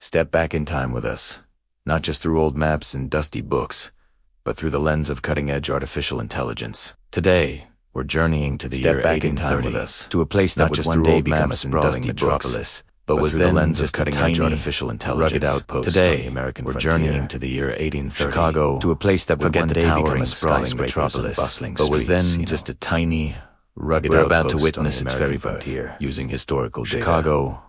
Step back in time with us, not just through old maps and dusty books, but through the lens of cutting-edge artificial intelligence. Today, we're journeying to the year 1830 with us, to a place that would one day become a sprawling metropolis, but was then just cutting-edge artificial intelligence. Rugged outpost. Today, we're journeying to the year 1830, Chicago, to a place that would one day become a sprawling metropolis, but was then just a tiny, rugged outpost. We're about to witness its very frontier, using historical Chicago.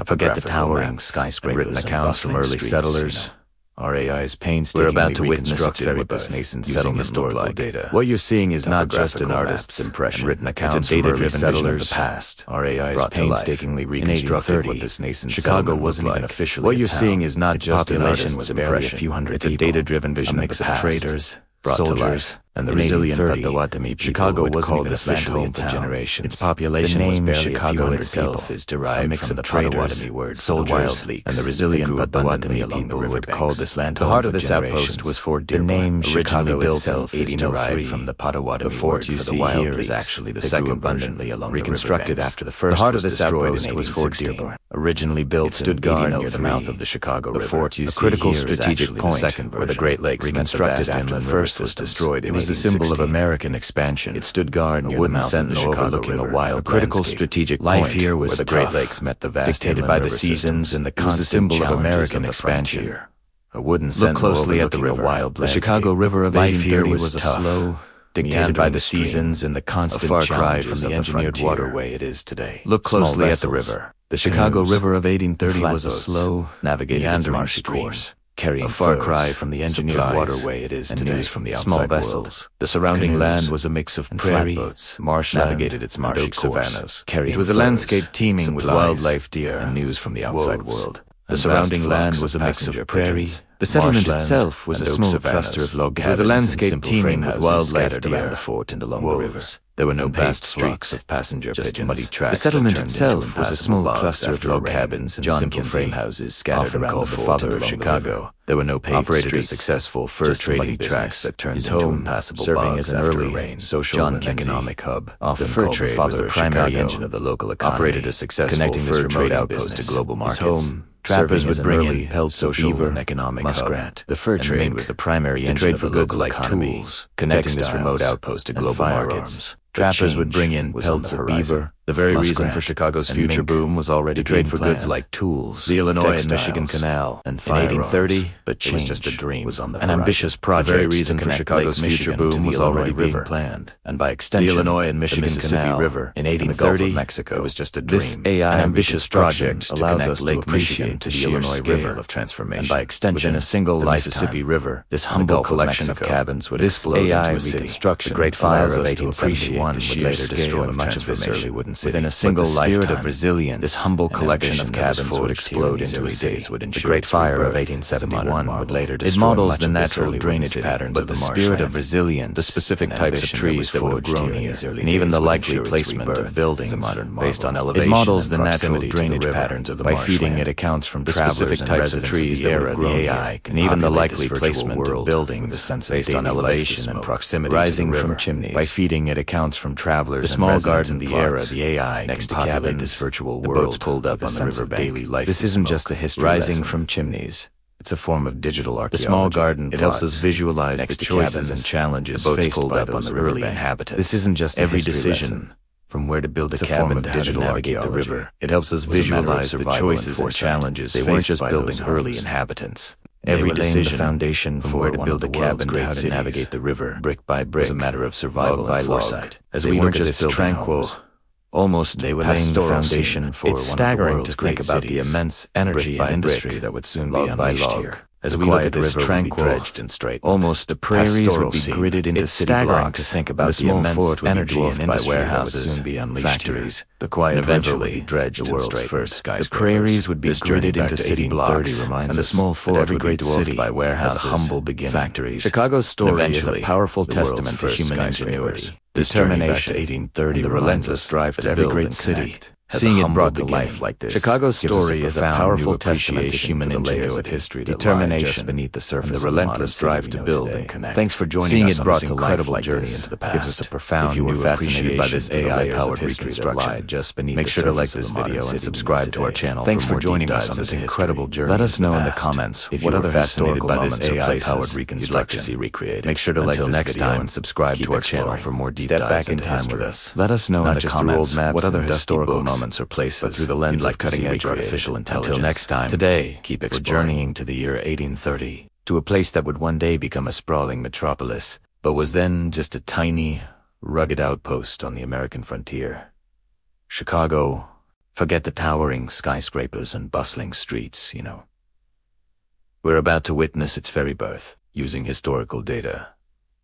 Forget the towering skyscrapers and written accounts from early settlers. Our AI's painstakingly reconstructed what this nascent settlement looked like. Data. What you're seeing is not just an artist's impression. Written accounts from early settlers of the past. Our AI's painstakingly reconstructed what this nascent Chicago wasn't even officially. What you're seeing is not just an artist's impression. A few hundred people. It's a data-driven vision of the past. Traders, soldiers, and the resilient Potawatomi people. Chicago wasn't even officially into generations. Its population was barely Chicago itself is derived a mix from the Potawatomi word, soldiers, and the resilient Potawatomi people would call this land home. The heart of this outpost was Fort Dearborn. The name Chicago itself is derived from the Potawatomi word for the wild here is actually the second version, reconstructed after the first. The heart of this outpost was Fort Dearborn. Originally built, stood guard near the mouth of the Chicago River. The fort you see critical strategic point where the Great Lakes reconstructed after the first was destroyed. It was the symbol of American expansion. It stood guard near the mouth of the Chicago River. A wild, critical strategic point life here was where the Great Lakes met the vast dictated by the seasons and the constant symbol of American expansion. A wooden sentinel closely at the river. The Chicago River of 1830 was a slow, dictated by the seasons and the constant far cry from the engineered waterway it is today. Look closely at the river. The Chicago River of 1830 was a slow, navigated marsh course, carrying a far cry from the engineered waterway it is today. News from the outside world. The surrounding land was a mix of prairie, marshland, navigated its marshy savannas. It was a landscape teeming with wildlife, deer, and news from the outside world. The surrounding land was a mix of prairie. The settlement itself was a small cluster of log cabins. It was a landscape teeming with wildlife, deer, around the fort and along the river. There were no paved streets of passenger pigeons. Muddy tracks. The settlement itself was a small cluster of log cabins and simple frame houses scattered around the father of Chicago. There were no paved streets. Operated a successful fur trading business that turned into impassable serving as an early social and economic hub. The fur trade was the primary engine of the local economy. Operated a successful connecting this remote outpost to global markets. Trappers would bring in pelts of beaver and economic muskrat. The fur trade was the primary engine of the local economy, connecting this remote outpost to global markets. Trappers would bring in pelts of beaver. The very reason for Chicago's future boom was already to trade for goods like tools, the Illinois and Michigan Canal, and in 1830, but it was just a dream. An ambitious project. The very reason for Chicago's future boom was already being planned, and by extension, the Illinois and Michigan Canal River in 1830, Mexico. It was just a dream. This AI ambitious project allows us to appreciate the Illinois River of transformation, and by extension, a single Mississippi River. This humble collection of cabins would explode into a city. The Great Fire of 1871 would later destroy much of this early wooden city. Within a single lifetime of resilience, this humble collection of cabins would explode into a city. The Great Fire of 1871 would later destroy. It models the natural drainage patterns of the spirit of resilience, the specific types of trees that would have grown here, and even the likely placement of buildings based on elevation. It models the natural drainage patterns of the marshland. By feeding it accounts from travelers and types of trees that would have grown here, and even the likely placement of buildings based on elevation and proximity rising from chimneys. By feeding it accounts from travelers and residents in the era, the AI next to populate this virtual world. The boats pulled up on the riverbank. This isn't just a history rising from chimneys. It's a form of digital archaeology. The small garden it helps us visualize the choices and challenges faced by those early inhabitants. This isn't just every decision from where to build a cabin to digital navigate the river. It helps us visualize the choices and challenges. They weren't just building early inhabitants. Every decision, the foundation for where to build a cabin to how to navigate the river, brick by brick, was a matter of survival and foresight. As we look at this tranquil, almost they were laying the foundation for it's staggering to think about the immense energy and industry that would soon be unleashed here. As we look at this tranquil, dredged and straight, almost the prairies would be gridded into city blocks. To think about the immense energy and industry warehouses, soon be unleashed factories, the quiet eventually dredged the world's first skyscrapers. The prairies would be gridded into city blocks, and the small fort would be dwarfed by warehouses, humble beginning. Factories. Chicago's story is a powerful testament to human ingenuity, determination, 1830, the relentless drive to every great city. Seeing it brought to life like this, Chicago's story is a powerful testament to human ingenuity, of history, determination beneath the surface, and the relentless drive to build and connect. Thanks for joining us on this incredible journey into the past. Gives us a profound new appreciation by this AI-powered Reconstruction just beneath. Make sure to like this video and subscribe to our channel. Thanks for joining us on this incredible journey. Let us know in the comments what other historical by this AI-powered Reconstruction you'd like to see recreated. Make sure to like this video and subscribe to our channel for more deep dives into history. Let us know in the comments what other historical moments or places through the lens of cutting-edge artificial intelligence. Until next time, today, we're journeying to the year 1830, to a place that would one day become a sprawling metropolis, but was then just a tiny, rugged outpost on the American frontier. Chicago, forget the towering skyscrapers and bustling streets, We're about to witness its very birth, using historical data,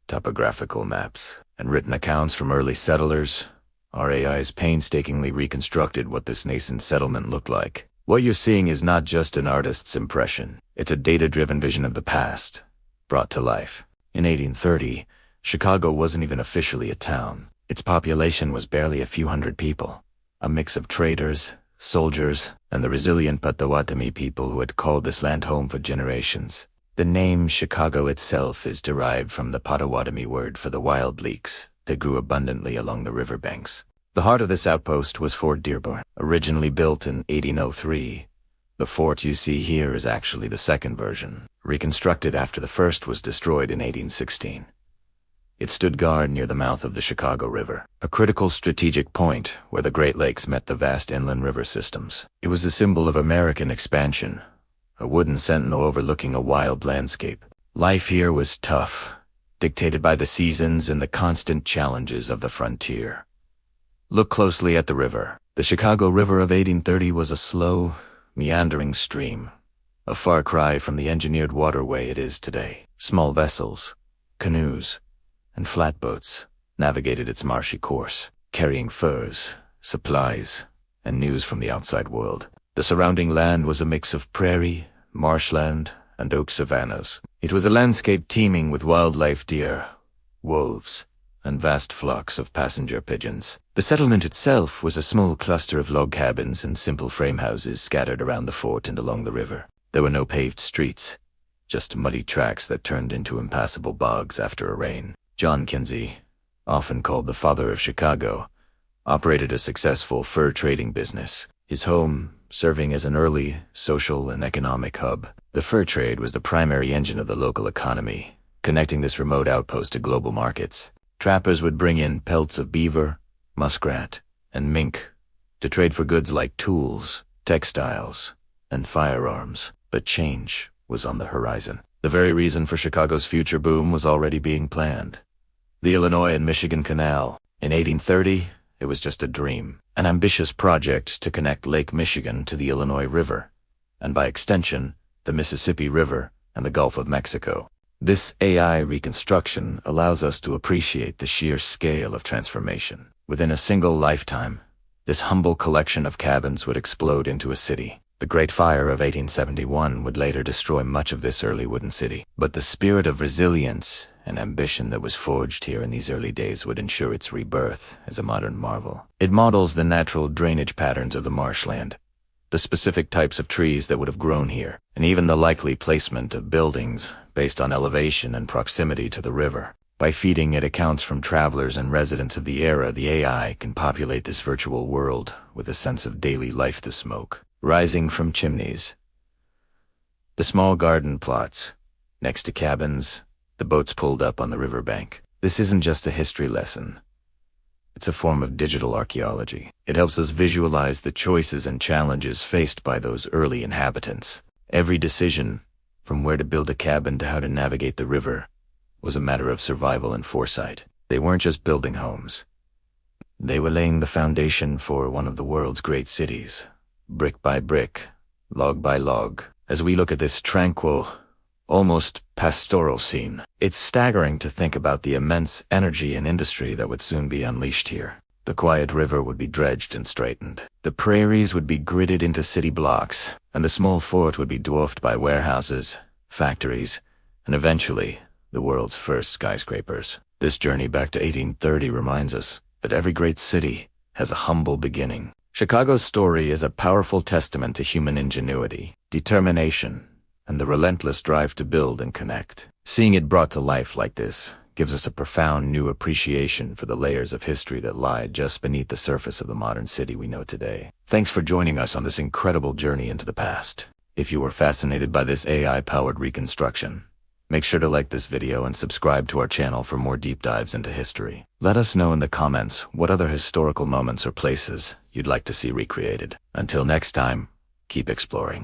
topographical maps, and written accounts from early settlers. Our AI's painstakingly reconstructed what this nascent settlement looked like. What you're seeing is not just an artist's impression. It's a data-driven vision of the past, brought to life. In 1830, Chicago wasn't even officially a town. Its population was barely a few hundred people, a mix of traders, soldiers, and the resilient Potawatomi people who had called this land home for generations. The name Chicago itself is derived from the Potawatomi word for the wild leeks that grew abundantly along the riverbanks. The heart of this outpost was Fort Dearborn, originally built in 1803. The fort you see here is actually the second version, reconstructed after the first was destroyed in 1816. It stood guard near the mouth of the Chicago River, a critical strategic point where the Great Lakes met the vast inland river systems. It was a symbol of American expansion, a wooden sentinel overlooking a wild landscape. Life here was tough, dictated by the seasons and the constant challenges of the frontier. Look closely at the river. The Chicago River of 1830 was a slow, meandering stream, a far cry from the engineered waterway it is today. Small vessels, canoes, and flatboats navigated its marshy course, carrying furs, supplies, and news from the outside world. The surrounding land was a mix of prairie, marshland, and oak savannas. It was a landscape teeming with wildlife, deer, wolves, and vast flocks of passenger pigeons. The settlement itself was a small cluster of log cabins and simple frame houses scattered around the fort and along the river. There were no paved streets, just muddy tracks that turned into impassable bogs after a rain. John Kinsey, often called the father of Chicago, operated a successful fur trading business, his home serving as an early social and economic hub. The fur trade was the primary engine of the local economy, connecting this remote outpost to global markets. Trappers would bring in pelts of beaver, muskrat, and mink to trade for goods like tools, textiles, and firearms. But change was on the horizon. The very reason for Chicago's future boom was already being planned. The Illinois and Michigan Canal. In 1830, it was just a dream, an ambitious project to connect Lake Michigan to the Illinois River, and by extension, the Mississippi River and the Gulf of Mexico. This AI reconstruction allows us to appreciate the sheer scale of transformation. Within a single lifetime, this humble collection of cabins would explode into a city. The Great Fire of 1871 would later destroy much of this early wooden city. But the spirit of resilience and ambition that was forged here in these early days would ensure its rebirth as a modern marvel. It models the natural drainage patterns of the marshland, the specific types of trees that would have grown here, and even the likely placement of buildings based on elevation and proximity to the river. By feeding it accounts from travelers and residents of the era, the AI can populate this virtual world with a sense of daily life. The smoke rising from chimneys, the small garden plots next to cabins, the boats pulled up on the riverbank. This isn't just a history lesson. It's a form of digital archaeology. It helps us visualize the choices and challenges faced by those early inhabitants. Every decision, from where to build a cabin to how to navigate the river, was a matter of survival and foresight. They weren't just building homes. They were laying the foundation for one of the world's great cities, brick by brick, log by log. As we look at this tranquil, almost pastoral scene, it's staggering to think about the immense energy and industry that would soon be unleashed here. The quiet river would be dredged and straightened. The prairies would be gridded into city blocks, and the small fort would be dwarfed by warehouses, factories, and eventually, the world's first skyscrapers. This journey back to 1830 reminds us that every great city has a humble beginning. Chicago's story is a powerful testament to human ingenuity, determination, and the relentless drive to build and connect. Seeing it brought to life like this gives us a profound new appreciation for the layers of history that lie just beneath the surface of the modern city we know today. Thanks for joining us on this incredible journey into the past. If you were fascinated by this AI-powered reconstruction, make sure to like this video and subscribe to our channel for more deep dives into history. Let us know in the comments what other historical moments or places you'd like to see recreated. Until next time, keep exploring.